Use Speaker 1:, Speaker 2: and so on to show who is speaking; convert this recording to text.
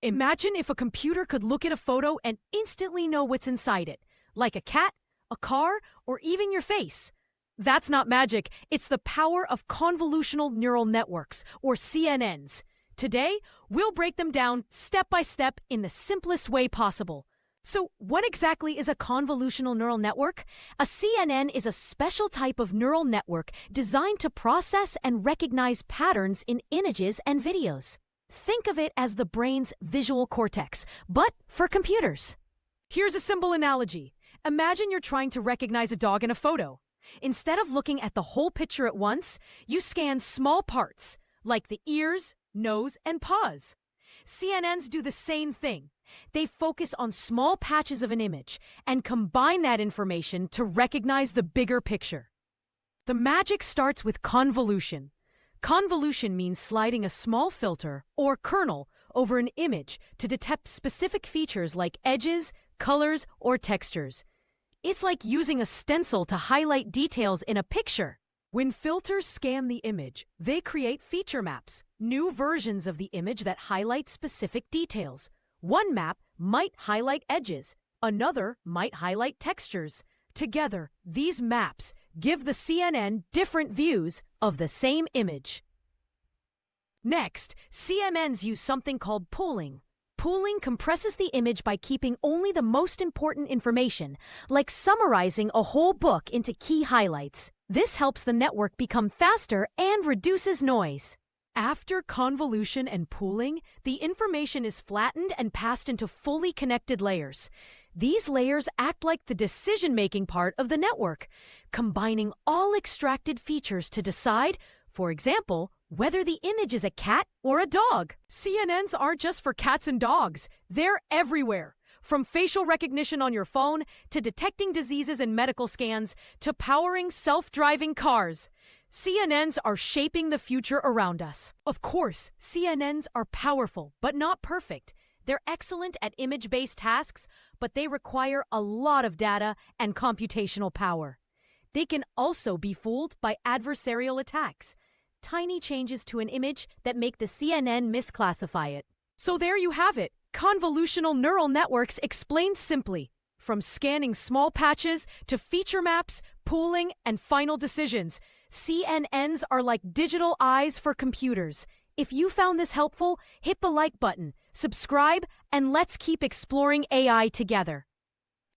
Speaker 1: Imagine if a computer could look at a photo and instantly know what's inside it, like a cat, a car, or even your face. That's not magic, it's the power of convolutional neural networks, or CNNs. Today, we'll break them down step by step in the simplest way possible. So, what exactly is a convolutional neural network? A CNN is a special type of neural network designed to process and recognize patterns in images and videos. Think of it as the brain's visual cortex, but for computers. Here's a simple analogy. Imagine you're trying to recognize a dog in a photo. Instead of looking at the whole picture at once, you scan small parts, like the ears, nose, and paws. CNNs do the same thing. They focus on small patches of an image and combine that information to recognize the bigger picture. The magic starts with convolution. Convolution means sliding a small filter or kernel over an image to detect specific features like edges, colors, or textures. It's like using a stencil to highlight details in a picture. When filters scan the image, they create feature maps, new versions of the image that highlight specific details. One map might highlight edges, another might highlight textures. Together, these maps give the CNN different views of the same image. Next, CNNs use something called pooling. Pooling compresses the image by keeping only the most important information, like summarizing a whole book into key highlights. This helps the network become faster and reduces noise. After convolution and pooling, the information is flattened and passed into fully connected layers. These layers act like the decision-making part of the network, combining all extracted features to decide, for example, whether the image is a cat or a dog. CNNs aren't just for cats and dogs. They're everywhere. From facial recognition on your phone, to detecting diseases in medical scans, to powering self-driving cars. CNNs are shaping the future around us. Of course, CNNs are powerful, but not perfect. They're excellent at image-based tasks, but they require a lot of data and computational power. They can also be fooled by adversarial attacks. Tiny changes to an image that make the CNN misclassify it. So there you have it. Convolutional neural networks explained simply. From scanning small patches to feature maps, pooling, and final decisions, CNNs are like digital eyes for computers. If you found this helpful, hit the like button, subscribe, and let's keep exploring AI together.